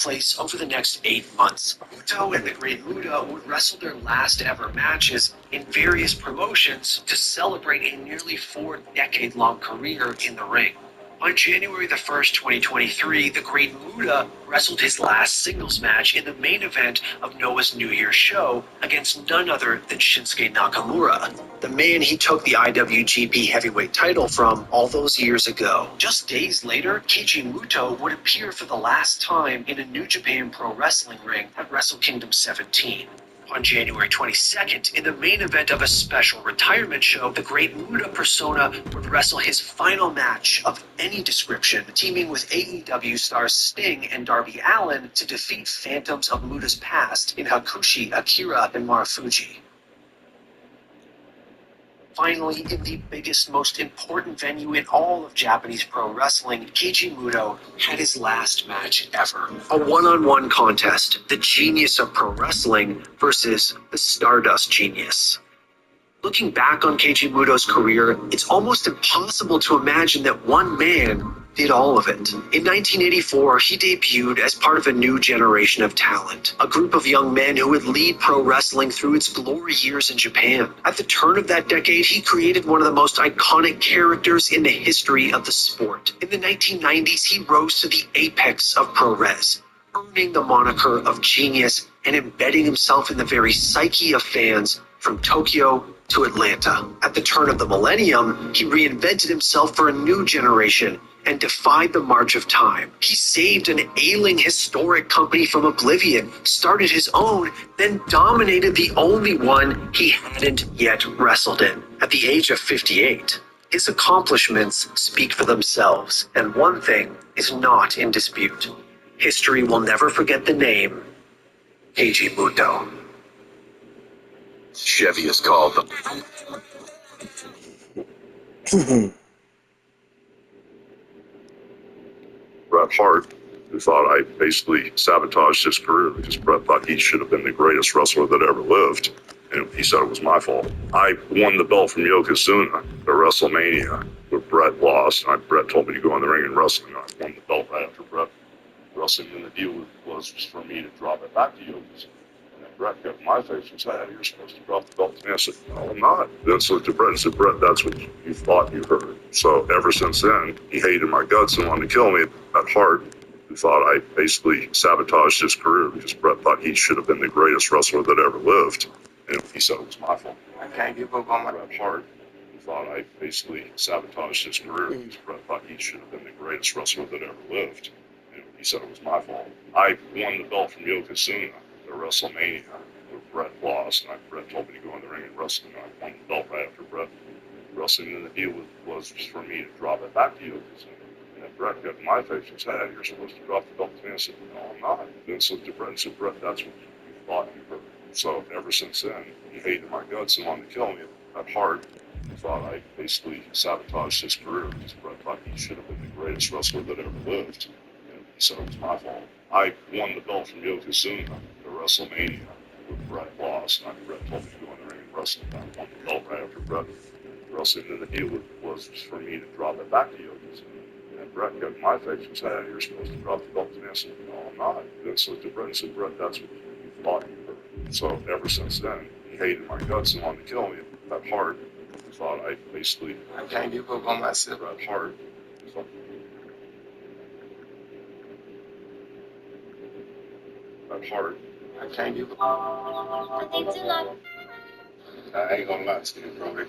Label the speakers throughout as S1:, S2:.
S1: place over the next 8 months. Muto and the Great Muta would wrestle their last ever matches in various promotions to celebrate a nearly 4-decade-long career in the ring. On January the 1st, 2023, the Great Muta wrestled his last singles match in the main event of Noah's New Year's show against none other than Shinsuke Nakamura, the man he took the IWGP Heavyweight title from all those years ago. Just days later, Keiji Muto would appear for the last time in a New Japan Pro Wrestling ring at Wrestle Kingdom 17. On January 22nd, in the main event of a special retirement show, the Great Muta persona would wrestle his final match of any description, teaming with AEW stars Sting and Darby Allin to defeat phantoms of Muta's past in Hakushi, Akira, and Marufuji. Finally, in the biggest, most important venue in all of Japanese pro wrestling, Keiji Muto had his last match ever. A one-on-one contest, the genius of pro wrestling versus the Stardust genius. Looking back on Keiji Muto's career, it's almost impossible to imagine that one man did all of it. In 1984, he debuted as part of a new generation of talent, a group of young men who would lead pro wrestling through its glory years in Japan. At the turn of that decade, he created one of the most iconic characters in the history of the sport. In the 1990s, he rose to the apex of pro res, earning the moniker of genius and embedding himself in the very psyche of fans from Tokyo to Atlanta. At the turn of the millennium, he reinvented himself for a new generation and defied the march of time. He saved an ailing historic company from oblivion, started his own, then dominated the only one he hadn't yet wrestled in. At the age of 58, his accomplishments speak for themselves, and one thing is not in dispute. History will never forget the name Keiji Muto. Chevy is called the
S2: Bret Hart, who thought I basically sabotaged his career because Bret thought he should have been the greatest wrestler that ever lived. And he said it was my fault. I won the belt from Yokozuna at WrestleMania, where Bret lost. Bret told me to go in the ring and wrestle. And I won the belt right after Bret wrestling. And the deal was for me to drop it back to Yokozuna. Bret got in my face and said, "You're supposed to drop the belt." And I said, "No, I'm not." Vince looked at Bret and said, "Bret, that's what you thought you heard." So ever since then, he hated my guts and wanted to kill me. Bret Hart, who thought I basically sabotaged his career because Bret thought he should have been the greatest wrestler that ever lived. And he said it was my fault. I can't give up on my Bret Hart, who thought I basically sabotaged his career because Bret thought he should have been the greatest wrestler that ever lived. And he said it was my fault. I won the belt from Yokozuna at WrestleMania, where Bret lost, and Bret told me to go in the ring and wrestle, and I won the belt right after Bret wrestling, and the deal was for me to drop it back to Yokozuna. And then Bret got in my face and said, "You're supposed to drop the belt to me." I said, "No, I'm not." Vince looked at Bret and said, "Bret, that's what you thought you heard." So ever since then, he hated my guts and wanted to kill me. Bret Hart, who thought I basically sabotaged his career because Bret thought he should have been the greatest wrestler that ever lived. And he said it was my fault. I won the belt from Yokozuna at WrestleMania, where Bret lost, and Bret told me to go in the ring and wrestle. I won the belt right after Bret wrestling, and the deal was for me to drop it back to Yokozuna. And Bret got in my face and said, "You're supposed to drop the belt to me." I said, "No, I'm not." Vince looked at Bret and said, "Bret, that's what you thought you heard." So ever since then, he hated my guts and wanted to kill me. Bret Hart, who thought I basically... I can't give up on myself. Bret Hart, who thought... Bret Hart. I can't give up. I ain't gonna lie to you, bro.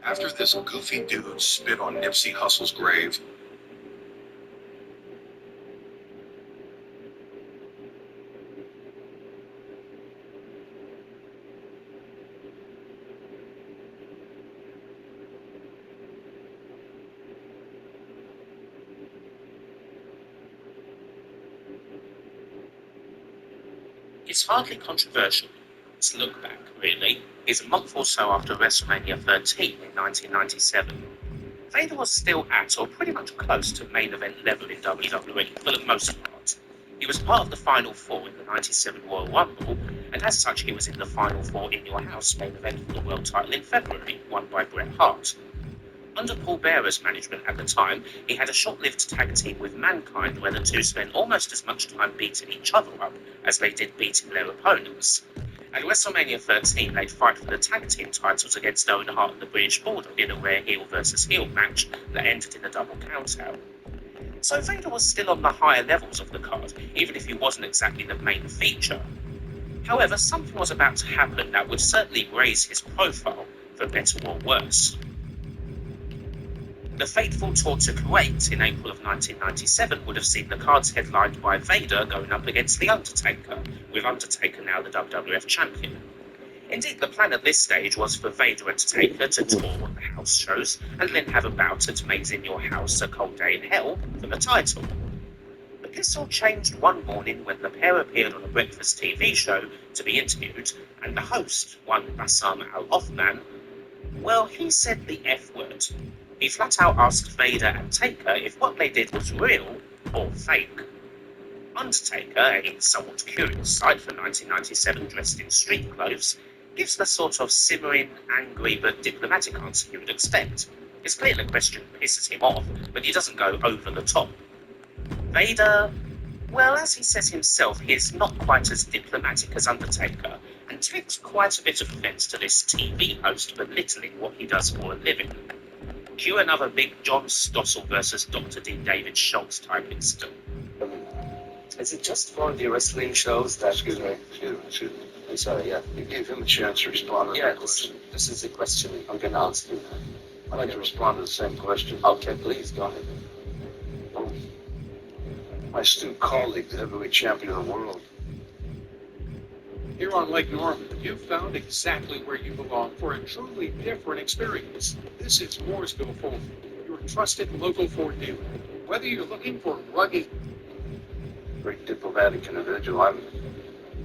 S1: After this goofy dude spit on Nipsey Hussle's grave,
S3: It's hardly controversial. Let's look back, really. is a month or so after WrestleMania 13 in 1997. Vader was still at or pretty much close to main event level in WWE for the most part. He was part of the Final Four in the 97 Royal Rumble, and as such he was in the Final Four in Your House main event for the world title in February, won by Bret Hart. Under Paul Bearer's management at the time, he had a short-lived tag team with Mankind where the two spent almost as much time beating each other up as they did beating their opponents. At WrestleMania 13, they'd fight for the tag team titles against Owen Hart and the British Bulldog in a rare heel versus heel match that ended in a double countout. So Vader was still on the higher levels of the card, even if he wasn't exactly the main feature. However, something was about to happen that would certainly raise his profile, for better or worse. The fateful tour to Kuwait in April of 1997 would have seen the cards headlined by Vader going up against The Undertaker, with Undertaker now the WWF champion. Indeed, the plan at this stage was for Vader and Taker to tour the house shows and then have a bout at Maze in Your House, A Cold Day in Hell for the title. But this all changed one morning when the pair appeared on a breakfast TV show to be interviewed, and the host, one Bassam Al-Hoffman, well, he said the F word. He flat out asked Vader and Taker if what they did was real or fake. Undertaker, a somewhat curious sight for 1997 dressed in street clothes, gives the sort of simmering, angry but diplomatic answer you would expect. It's clear the question pisses him off, but he doesn't go over the top. Vader, well, as he says himself, he is not quite as diplomatic as Undertaker, and takes quite a bit of offence to this TV host belittling what he does for a living. Cue another big John Stossel versus Dr. D. David Schultz type incident.
S4: Is it just for the wrestling shows that...
S5: Excuse me.
S4: I'm sorry, yeah.
S5: You gave him a chance to respond to
S4: Yeah,
S5: that question.
S4: this is the question I'm going to ask you.
S5: I'd like to respond to the same question.
S4: Okay, please, go ahead.
S5: My astute colleague, the heavyweight champion of the world.
S6: Here on Lake Norman, you've found exactly where you belong for a truly different experience. This is Mooresville Ford, your trusted local Ford dealer. Whether you're looking for rugged,
S5: Very diplomatic individual. I'm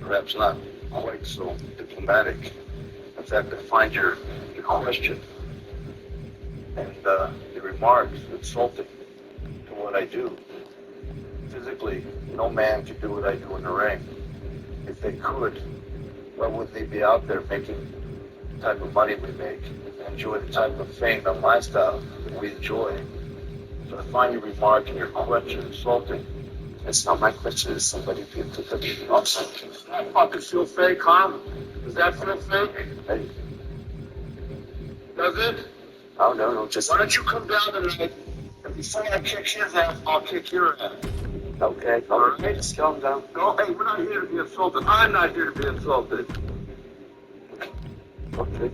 S5: perhaps not quite so diplomatic. In fact, I find your question and your remarks insulting to what I do. Physically, no man could do what I do in the ring. If they could, why would they be out there making the type of money we make, enjoy the type of fame and lifestyle that we enjoy? So I find your remark and your question insulting.
S4: It's not my question, it's somebody who took a meeting.
S5: Does that fucking feel fake, huh? Does that feel fake?
S4: Hey,
S5: Does it?
S4: oh, no, just...
S5: Why don't you come down tonight, and before I kick his ass, I'll kick your ass.
S4: Okay,
S5: All right.
S4: just calm down.
S5: No, hey, we're not here to be insulted. I'm not here to be insulted.
S4: Okay.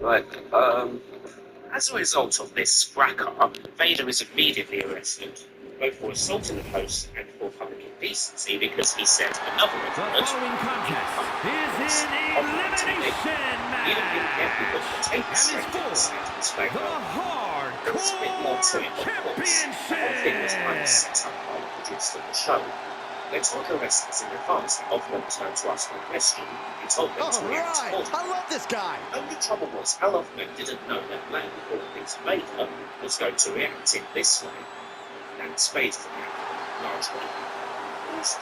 S4: Right,
S3: As a result of this fracas, Vader is immediately arrested, both for assaulting the host and for public indecency because he said another
S7: The
S3: word.
S7: following contest is an elimination
S3: Even being careful
S7: match.
S3: with the tape
S7: And is
S3: straight in his
S7: for
S3: favour.
S7: the
S3: There was a bit more to it, of course. The whole thing was kind of
S7: Championship.
S3: set up by the producer of the show. They told the wrestlers in advance that Hoffman turned to ask them a question and told them to react accordingly.
S8: I love this guy.
S3: Only trouble was, Al Hoffman didn't know that Black, according to Vader, was going to react in this way. And Spade largely.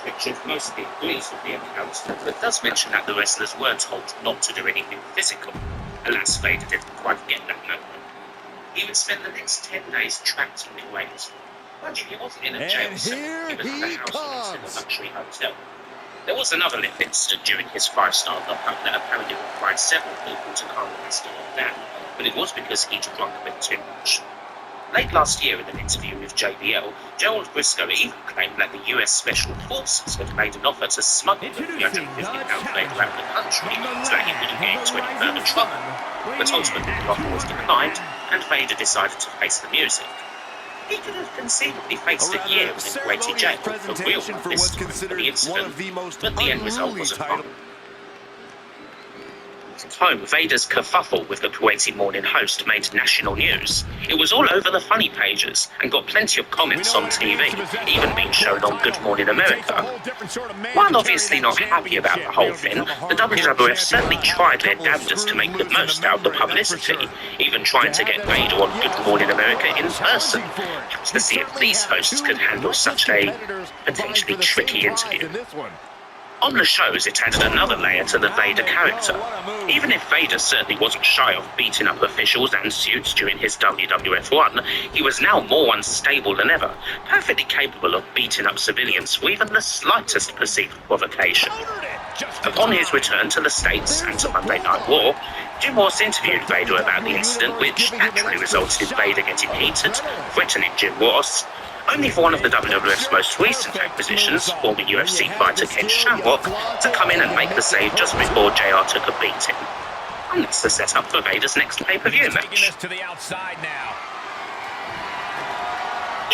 S3: Richard mostly agrees with the account, but does mention that the wrestlers were told not to do anything physical. Alas, Vader didn't quite get that memo. He would spend the next 10 days trapped in Kuwait. Mind you, he wasn't in a jail
S8: And
S3: cell,
S8: here
S3: he was in the
S8: he
S3: house and in a
S8: comes.
S3: luxury hotel. There was another little incident during his 5-star lockup that apparently required several people to calm the wrestler down, but it was because he'd drunk a bit too much. Late last year, in an interview with JBL, Gerald Briscoe even claimed that the US Special Forces had made an offer to smuggle the
S7: Introducing the
S3: £350 Vader out of the country
S7: from the
S3: so that he wouldn't get into any further trouble. But ultimately, the offer was declined, and Vader decided to face the music. He could have conceivably faced a year in Kuwaiti jail for real
S8: presentation for
S3: this
S8: what's
S3: time for
S8: considered
S3: the
S8: one
S3: incident,
S8: of the most
S3: but the end result
S8: unruly
S3: wasn't
S8: title.
S3: fine. home, Vader's kerfuffle with the Kuwaiti morning host made national news. It was all over the funny pages and got plenty of comments on TV, even being shown on Good Morning America. While obviously not happy about the whole thing, the WWF certainly tried their damnedest to make the most out of the publicity, even trying to get Vader on Good Morning America in person, to see if these hosts could handle such a potentially tricky interview. On the shows, it added another layer to the Vader character. Even if Vader certainly wasn't shy of beating up officials and suits during his WWF run, he was now more unstable than ever, perfectly capable of beating up civilians for even the slightest perceived provocation. Upon his return to the States and to Monday Night War, Jim Ross interviewed Vader about the incident, which naturally resulted in Vader getting heated, threatening Jim Ross, only for one of the WWF's most recent acquisitions, former UFC fighter Ken Shamrock, to come in and make the save just before JR took a beating. And that's the setup for Vader's next pay-per-view match.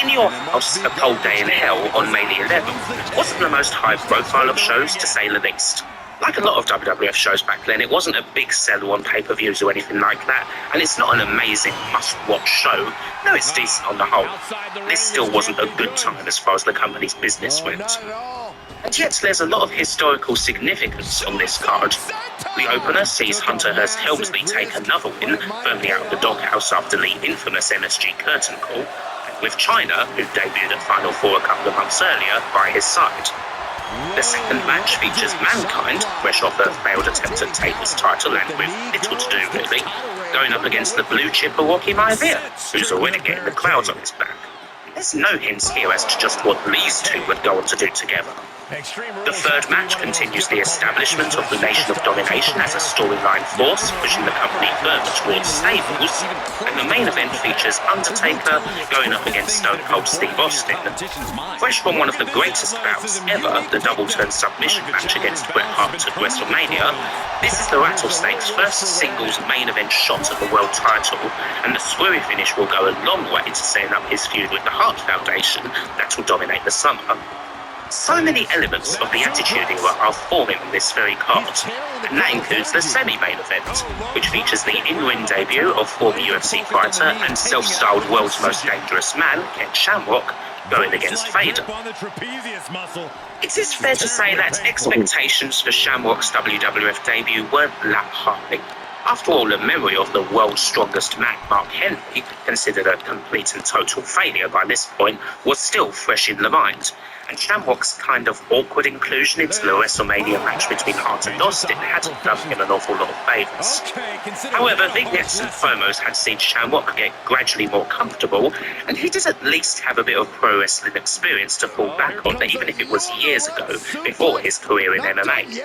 S3: In Your House, A Cold Day in Hell on May the 11th wasn't the most high-profile of shows, to say the least. Like a lot of WWF shows back then, it wasn't a big seller on pay-per-views or anything like that, and it's not an amazing must-watch show. No, it's decent on the whole. This still wasn't a good time as far as the company's business went. And yet there's a lot of historical significance on this card. The opener sees Hunter Hearst Helmsley take another win, firmly out of the doghouse after the infamous MSG curtain call, and with Chyna, who debuted at Final Four a couple of months earlier, by his side. The second match features Mankind, fresh off a failed attempt at Taker's title and with little to do really, going up against the blue chipper Rocky Maivia, who's already getting the crowds on his back. There's no hints here as to just what these two would go on to do together. The third match continues the establishment of the Nation of Domination as a storyline force, pushing the company further towards stables, and the main event features Undertaker going up against Stone Cold Steve Austin. Fresh from one of the greatest bouts ever, the double-turn submission match against Bret Hart at WrestleMania, this is the Rattlesnake's first singles main event shot at the world title, and the swerry finish will go a long way to setting up his feud with the Hart Foundation that will dominate the summer. So many elements of the Attitude Era are forming on this very card, and that includes the semi-main event, which features the in-ring debut of former UFC fighter and self-styled world's most dangerous man, Ken Shamrock, going against Vader. It is fair to say that expectations for Shamrock's WWF debut weren't that high. After all, the memory of the world's strongest man, Mark Henry, considered a complete and total failure by this point, was still fresh in the mind. And Shamrock's kind of awkward inclusion into the WrestleMania match between Hart and Austin hadn't done him an awful lot of favours. However, vignettes and promos had seen Shamrock get gradually more comfortable, and he did at least have a bit of pro wrestling experience to fall back on, even if it was years ago, before his career in MMA.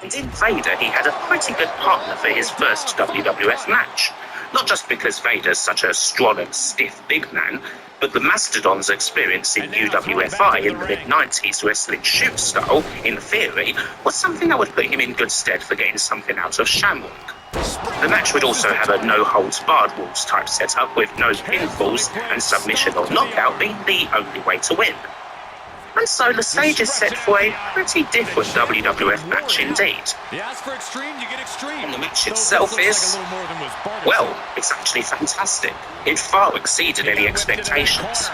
S3: And in Vader, he had a pretty good partner for his first WWF match. Not just because Vader's such a strong and stiff big man, but the Mastodon's experience in UWFI in the mid-90s wrestling shoot style, in theory, was something that would put him in good stead for getting something out of Shamrock. The match would also have a no-holds-barred rules type setup with no pinfalls and submission or knockout being the only way to win. And so the stage is set for a pretty different WWF match indeed. And the match itself is, well, it's actually fantastic. It far exceeded any expectations.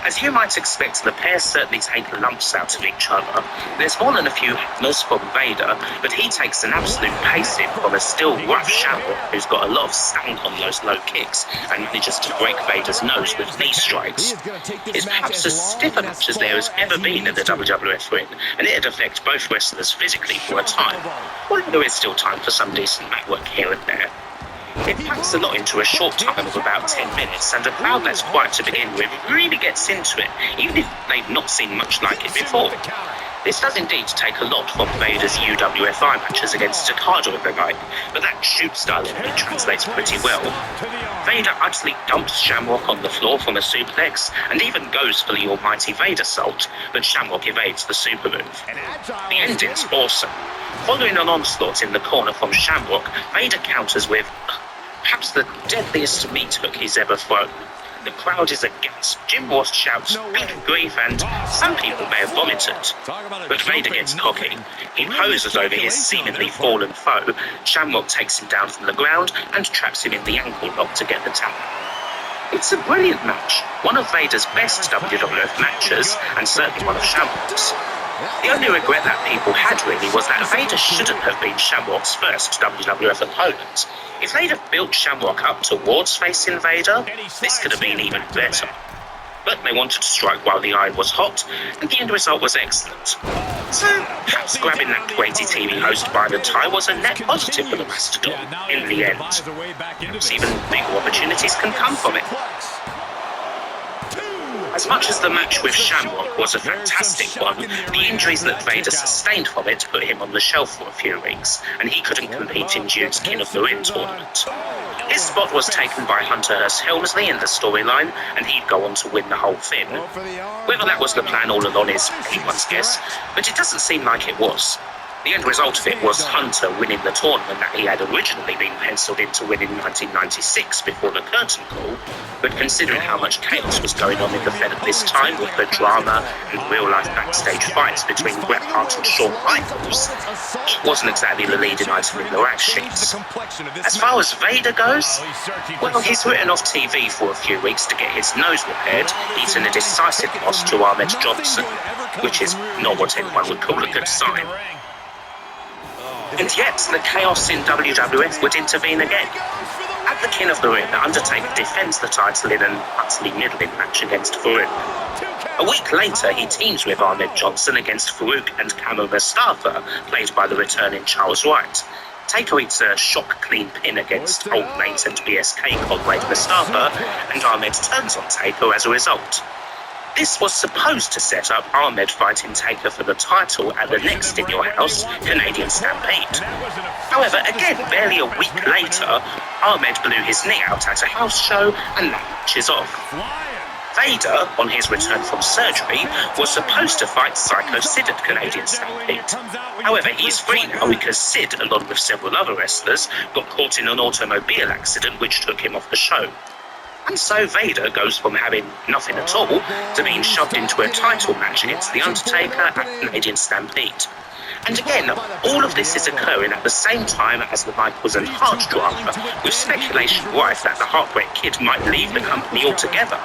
S3: As you might expect, the pair certainly take lumps out of each other. There's more than a few hammers from Vader, but he takes an absolute pacing from a still rough Shamrock who's got a lot of stank on those low kicks and manages to break Vader's nose with knee strikes. It's perhaps as stiff a match as there has ever been in the WWF ring, and it'd affect both wrestlers physically for a time, although there is still time for some decent mat work here and there. It packs a lot into a short time of about 10 minutes, and a crowd that's quiet to begin with really gets into it, even if they've not seen much like it before. This does indeed take a lot from Vader's UWFI matches against Takada of the night, but that shoot style in it translates pretty well. Vader utterly dumps Shamrock on the floor from a suplex, and even goes for the almighty Vader salt, but Shamrock evades the super move. The ending's awesome. Following an onslaught in the corner from Shamrock, Vader counters with perhaps the deadliest meat hook he's ever thrown. The crowd is aghast. Jim Ross shouts, "Good grief," and some people may have vomited. But Vader gets cocky. He poses over his seemingly fallen foe. Shamrock takes him down from the ground and traps him in the ankle lock to get the tap. It's a brilliant match, one of Vader's best WWF matches, and certainly one of Shamrock's. The only regret that people had really was that Vader shouldn't have been Shamrock's first WWF opponent. If they'd have built Shamrock up towards facing Vader, this could have been even better. But they wanted to strike while the iron was hot, and the end result was excellent. So perhaps grabbing that crazy TV host by the tie was a net positive for the Mastodon in the end. Perhaps even bigger opportunities can come from it. As much as the match with Shamrock was a fantastic one, the injuries that Vader sustained from it put him on the shelf for a few weeks, and he couldn't compete in June's King of the Ring tournament. His spot was taken by Hunter Hearst Helmsley in the storyline, and he'd go on to win the whole thing. Whether that was the plan all along is anyone's guess, but it doesn't seem like it was. The end result of it was Hunter winning the tournament that he had originally been penciled in to win in 1996 before the curtain call, but considering how much chaos was going on in the Fed at this time with the drama and real-life backstage fights between Bret Hart and Shawn Michaels, it wasn't exactly the leading item in the rap sheets. As far as Vader goes, well, he's written off TV for a few weeks to get his nose repaired, eating a decisive loss to Ahmed Johnson, which is not what anyone would call a good sign. And yet, the chaos in WWF would intervene again. At the King of the Ring, Undertaker defends the title in an utterly middling match against Farouk. A week later, he teams with Ahmed Johnson against Farouk and Kamo Mustafa, played by the returning Charles Wright. Taker eats a shock clean pin against Old Mate and BSK comrade Mustafa, and Ahmed turns on Taker as a result. This was supposed to set up Ahmed fighting Taker for the title at the next In Your House Canadian Stampede. However, again, barely a week later, Ahmed blew his knee out at a house show and that match is off. Vader, on his return from surgery, was supposed to fight Psycho Sid at Canadian Stampede. However, he's free now because Sid, along with several other wrestlers, got caught in an automobile accident which took him off the show. And so Vader goes from having nothing at all to being shoved into a title match against The Undertaker at Canadian Stampede. And again, all of this is occurring at the same time as the Michaels and Hart drama, with speculation rife that the Heartbreak Kid might leave the company altogether.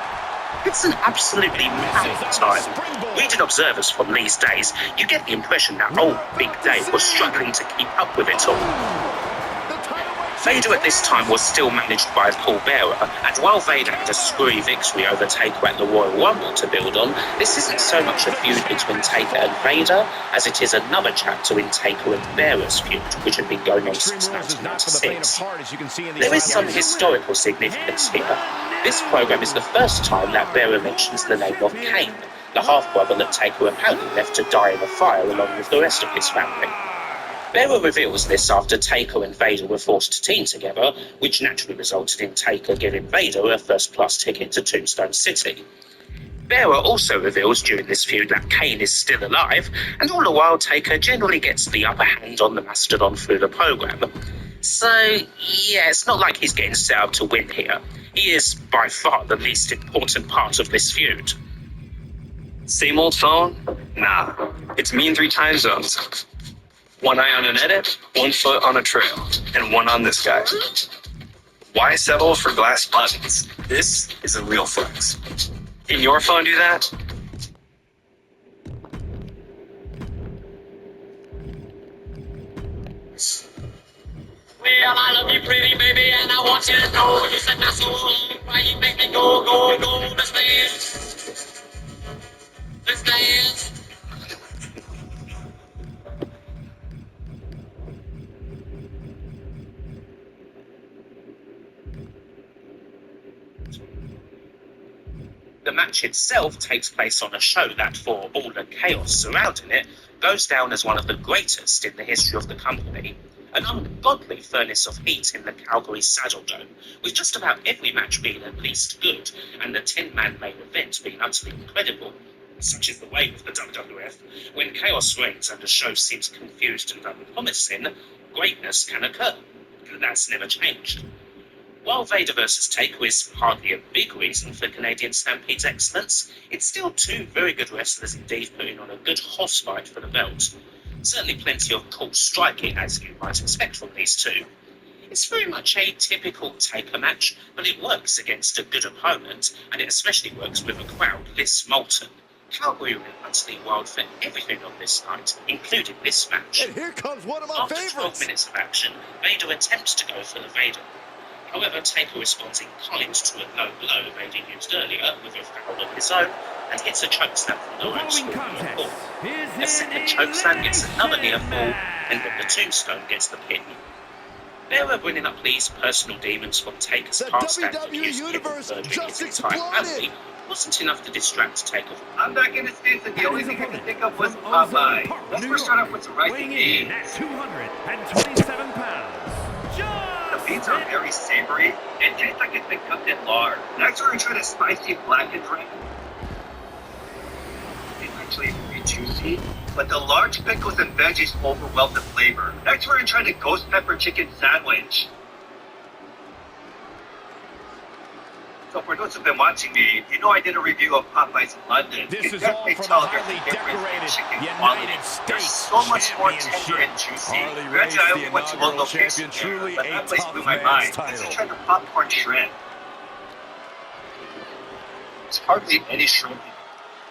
S3: It's an absolutely mad time. Reading observers from these days, you get the impression that old Big Dave was struggling to keep up with it all. Vader at this time was still managed by Paul Bearer, and while Vader had a screwy victory over Taker at the Royal Rumble to build on, this isn't so much a feud between Taker and Vader as it is another chapter in Taker and Bearer's feud, which had been going on since 1996. There is some historical significance here. This program is the first time that Bearer mentions the name of Kane, the half-brother that Taker apparently left to die in a fire along with the rest of his family. Bearer reveals this after Taker and Vader were forced to team together, which naturally resulted in Taker giving Vader a first-class ticket to Tombstone City. Bearer also reveals during this feud that Kane is still alive, and all the while Taker generally gets the upper hand on the Mastodon through the program. So, yeah, it's not like he's getting set up to win here. He is, by far, the least important part of this feud.
S4: Same old phone? Nah. It's me in 3 time zones. One eye on an edit, 1 foot on a trail, and 1 on this guy. Why settle for glass buttons? This is a real flex. Can your phone do that?
S8: Well, I love you pretty baby, and I want you to know you set my soul on fire. You make me go, go, go. Let's dance. Let's dance.
S3: The match itself takes place on a show that, for all the chaos surrounding it, goes down as one of the greatest in the history of the company. An ungodly furnace of heat in the Calgary Saddle Dome, with just about every match being at least good, and the 10-man main event being utterly incredible. Such is the way with the WWF. When chaos reigns and the show seems confused and unpromising, greatness can occur. And that's never changed. While Vader vs. Taker is hardly a big reason for Canadian Stampede's excellence, it's still two very good wrestlers indeed putting on a good horse fight for the belt. Certainly plenty of cool striking, as you might expect from these two. It's very much a typical Taker match, but it works against a good opponent, and it especially works with a crowd this molten. Cowboy went utterly wild for everything on this night, including this match.
S9: And here comes one of my
S3: After
S9: favorites.
S3: 12 minutes of action, Vader attempts to go for the Vader. However, Taker responds in kind to a low blow Vader used earlier with a foul of his own and hits a chokeslam from the ropes
S7: Following
S3: for a
S7: contest
S3: fall.
S7: is
S3: A second
S7: an
S3: chokeslam gets another near
S7: elimination
S3: fall,
S7: match.
S3: and then the tombstone gets the pin. There were bringing up these personal demons from Taker's
S9: The
S3: past and
S9: WWE
S3: accused him
S9: Universe
S3: of murdering
S9: just
S3: his entire
S9: exploded.
S3: family wasn't enough to distract Taker from
S5: I'm not gonna say that the only thing I can think of was Popeye. Let's first start off with some rice and
S7: weighing in
S5: beans.
S7: at 227 pounds.
S5: The beans are very savory and taste like it's been cooked in lard. Next, we're gonna try the spicy blackened drink. It's actually pretty juicy, but the large pickles and veggies overwhelm the flavor. Next, we're gonna try the ghost pepper chicken sandwich. So for those who've been watching me, you know I did a review of Popeyes in London.
S9: This
S5: You can
S9: is all
S5: definitely
S9: from
S5: tell
S9: the
S5: there's a
S9: highly
S5: difference in
S9: decorated
S5: chicken
S9: United
S5: quality. They're
S9: States
S5: so much more tender
S9: Championship.
S5: and juicy.
S9: Harley
S5: Granted,
S9: Race,
S5: I
S9: the
S5: only went to one
S9: inaugural
S5: location
S9: champion, truly
S5: there, but
S9: a
S5: that place
S9: tough
S5: blew my
S9: man's
S5: mind.
S9: title.
S5: Let's try the popcorn shrimp. It's hardly any shrimp.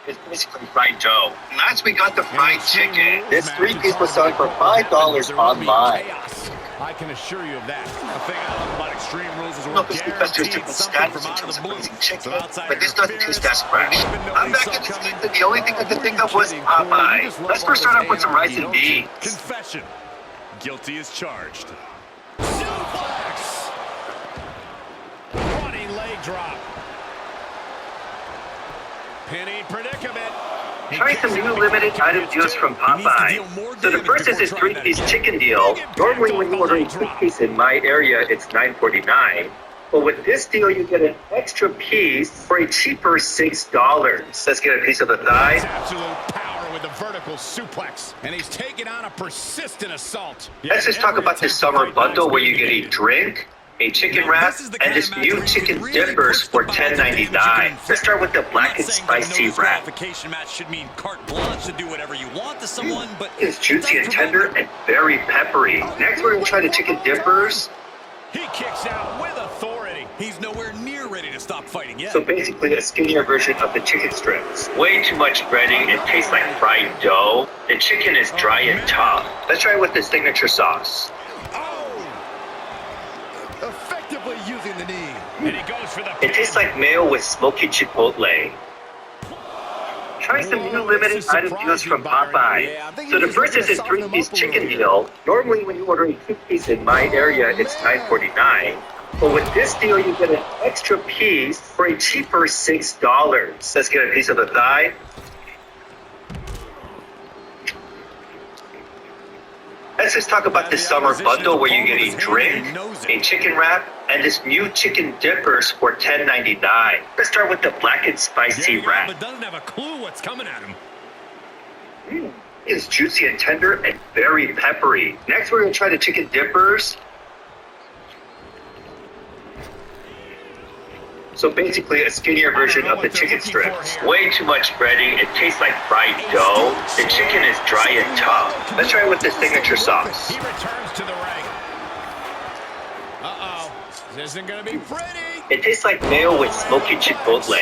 S5: It's basically fried dough. Last we got the fried chicken. This three-piece was selling for $5 online.
S9: Chaos. I can assure you of that. The thing I love about Extreme Rules is
S5: I
S9: we're
S5: don't know if it's because there's
S9: guaranteed
S5: different
S9: something
S5: standards
S9: from
S5: in
S9: out
S5: terms
S9: of
S5: of
S9: the blue.
S5: raising chicken,
S9: So outside
S5: but this doesn't taste as fresh.
S9: I didn't know
S5: I'm
S9: they
S5: back
S9: saw
S5: in the
S9: coming.
S5: States, and the only thing I could think of was Popeye. Let's first start off with some rice and beans.
S9: Confession. Guilty as charged. Suplex. Running leg drop. Pinning predicament.
S5: Try some new limited item deals from Popeye. So the first is this three-piece chicken deal. Normally when you order a two-piece in my area, it's $9.49. But with this deal, you get an extra piece for a cheaper $6. Let's get a piece of the thigh.
S9: Absolute power with the vertical suplex. And he's taking on a persistent assault.
S5: Let's just talk about this summer bundle where you get a drink, a chicken wrap, and this new chicken dippers for $10.99. Let's start with the black and spicy wrap.
S10: Qualification match should mean carte blanche to do whatever you want to someone, but
S5: It's juicy and tender and very peppery. Next, we're gonna try the chicken dippers.
S9: He kicks out with authority.
S10: he's nowhere near ready to stop fighting yet.
S5: So basically a skinnier version of the chicken strips. Way too much breading, it tastes like fried dough. The chicken is dry and tough. Let's try it with the signature sauce.
S9: Effectively using the knee. And he goes for the
S5: It tastes like mayo with smoky chipotle. Try some new limited item deals from Popeye. So the first is this three-piece chicken deal. Normally when you order a two-piece in my area, it's $9.49. But with this deal, you get an extra piece for a cheaper $6. Let's get a piece of the thigh. Let's just talk about this summer bundle where you get a drink, a chicken wrap, and this new chicken dippers for $10.99. Let's start with the black and spicy wrap.
S10: But doesn't have a clue what's coming at him.
S5: It's juicy and tender and very peppery. Next, we're gonna try the chicken dippers. So basically a skinnier version of the chicken strips. Way too much breading, it tastes like fried dough. The chicken is dry and tough. Let's try it with the signature sauce.
S9: He returns to the ring. Uh-oh. This isn't going to be pretty.
S5: It tastes like mayo with smoky chipotle.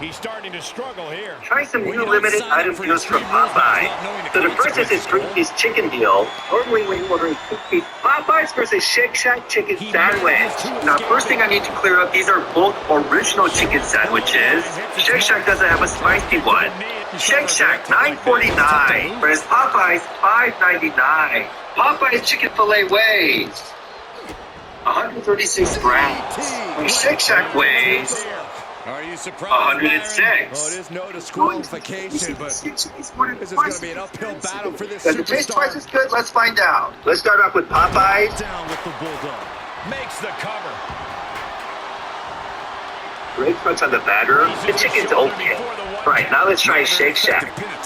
S9: He's starting to struggle here.
S5: Try some new limited item deals from Popeye. So the first is this three-piece chicken deal. Normally when you order a two-piece Popeyes versus Shake Shack chicken sandwich. Now first thing I need to clear up, these are both original chicken sandwiches. Shake Shack doesn't have a spicy one. Shake Shack $9.49, whereas Popeyes $5.99. Popeyes chicken fillet weighs 136 grams. And Shake Shack weighs
S9: Are you surprised?
S5: 106.
S9: Well, it is no disqualification, but this is going to be an uphill battle for this
S5: Does it taste twice
S9: superstar.
S5: as good? Let's find out. Let's start off with Popeyes.
S9: Down with the Bulldog. Makes the cover.
S5: Great crunch on the batter. The chicken's okay. Right, now let's try Shake Shack.
S9: Priest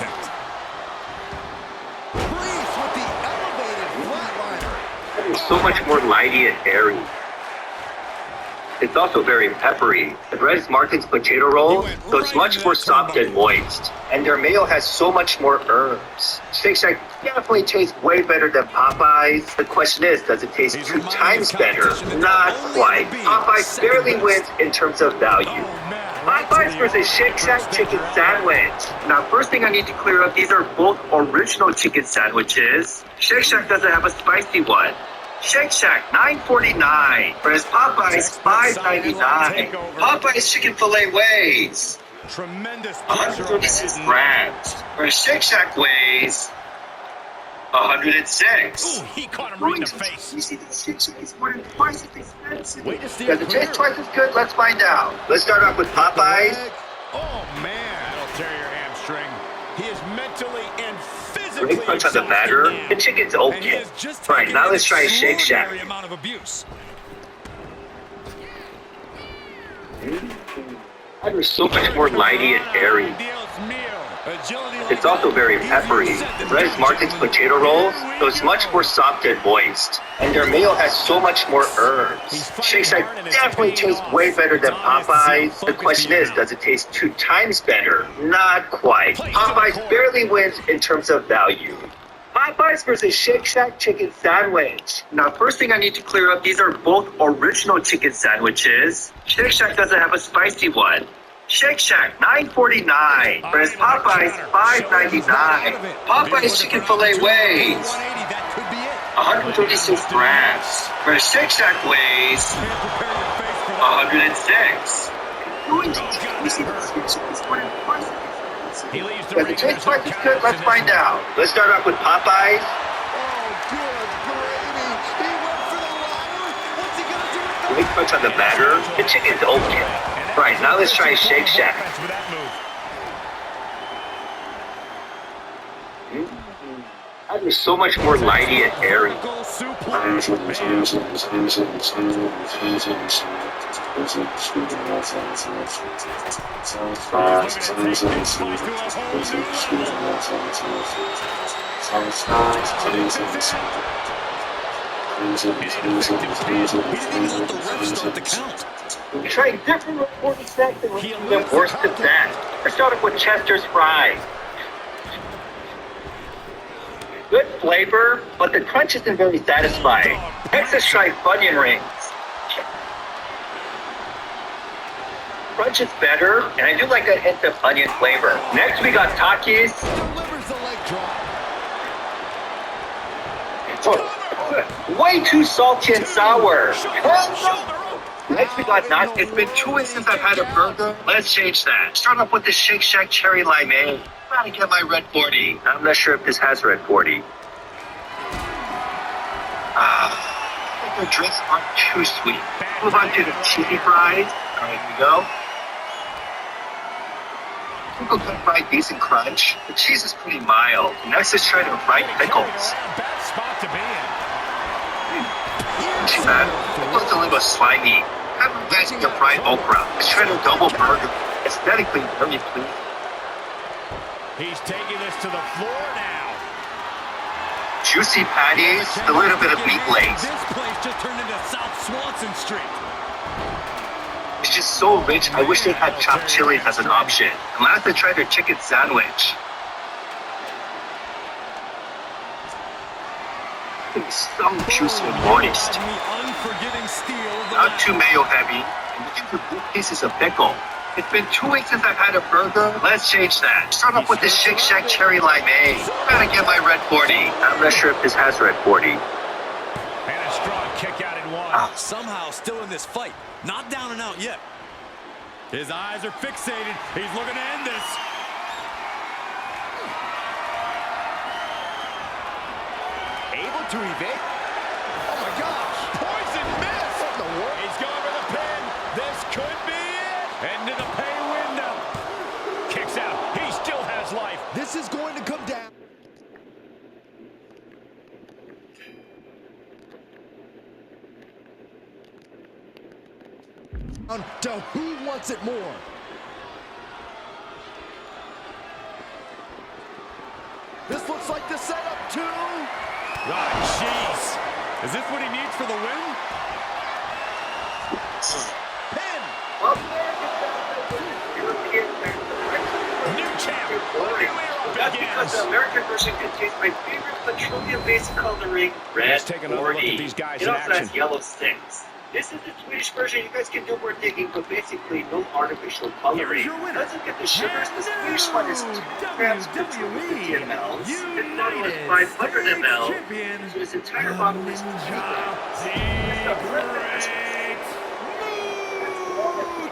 S9: with the elevated flatliner.
S5: It's so much more lighty and airy. It's also very peppery. Perez Martin's potato roll, so it's much more soft and moist. And their mayo has so much more herbs. Shake Shack definitely tastes way better than Popeyes. The question is, does it taste 2 times better? Not quite. Popeyes barely wins in terms of value. Popeyes versus Shake Shack chicken sandwich. Now, first thing I need to clear up, these are both original chicken sandwiches. Shake Shack doesn't have a spicy one. Shake Shack, $9.49, whereas Popeyes, $5.99. Popeyes chicken fillet weighs
S9: Tremendous
S5: 136 grams, whereas Shake Shack weighs 106.
S9: Ooh, he caught him right in the face.
S5: You see, the Shake Shack is more than twice as expensive.
S9: Way to steer
S5: Does it taste twice as good? Let's find out. Let's start off with Popeyes.
S9: Oh, man. That'll tear your hamstring. He is mentally and physically
S5: Great punch on the batter. The chicken's okay. All right, now let's try Shake Shack.
S10: Amount of abuse.
S5: That was so much more mighty and airy. It's also very peppery. Perez Martin's potato rolls, so it's much more soft and moist. And their mayo has so much more herbs. Shake Shack definitely tastes way better than Popeyes. The question is, does it taste 2 times better? Not quite. Popeyes barely wins in terms of value. Popeyes versus Shake Shack chicken sandwich. Now, first thing I need to clear up, these are both original chicken sandwiches. Shake Shack doesn't have a spicy one. Shake Shack, $9.49, whereas Popeyes, $5.99. Popeyes chicken fillet weighs 136 grams, whereas Shake Shack weighs 106. Does it taste twice as good? Let's find out. Let's start off with Popeyes. Great punch on the batter. The chicken's okay. Right, now let's try Shake Shack. That is so much more mighty and airy. Trying different recording sets and even worse than that. Let's start off with Chester's fries. Good flavor, but the crunch isn't very satisfying. Next, let's try Funyun rings. Crunch is better, and I do like a hint of onion flavor. Next, we got Takis. Way too salty and sour. Next, we got nuts. It's been 2 weeks since I've had a burger. Let's change that. Start off with the Shake Shack cherry limeade. Gotta get my red 40. I'm not sure if this has red 40. The drinks aren't too sweet. Move on to the cheesy fries. All right, here we go. Pickle cut fried decent crunch. The cheese is pretty mild. Next, let's try the fried pickles.
S9: Bad spot to be in.
S5: Not too bad. Pickles a little slimy. Kind of reminds me of fried okra. Let's try the double burger. Aesthetically, very pleasing.
S9: He's taking this to the floor now.
S5: Juicy patties, a little bit of meat lace.
S10: This place just turned into South Swanson Street.
S5: It's just so rich, I wish they had chopped chili as an option. And last, I tried their chicken sandwich. It's so juicy and moist. Not too mayo heavy, and looking for good pieces of pickle. It's been 2 weeks since I've had a burger. Let's change that. Start off with the Shake Shack cherry limeade. Gotta get my red 40. I'm not sure if this has red 40.
S9: And a strong kick out in one.
S10: Somehow still in this fight. Not down and out yet.
S9: His eyes are fixated. He's looking to end this. Able to evade. Oh my gosh. Poison miss. What the world? He's going for the pin. This could be it. Into the pay window. Kicks out. He still has life. This is going to come down. To who wants it more? This looks like the setup too. Oh, jeez. Is this what he needs for the win?
S8: the American version contains my favorite petroleum-based coloring, red
S9: Let's take another look at
S8: 40.
S9: these guys
S8: It
S9: in
S8: also
S9: action.
S8: has yellow sticks. This is the Swedish version. You guys can do more digging, but basically no artificial coloring.
S7: Here's your winner.
S8: Let's look at the sugars. The Swedish one is 2 grams per 250 ml. This bottle is 500 ml. So this entire bottle is 2 grams. It's the perfect Christmas.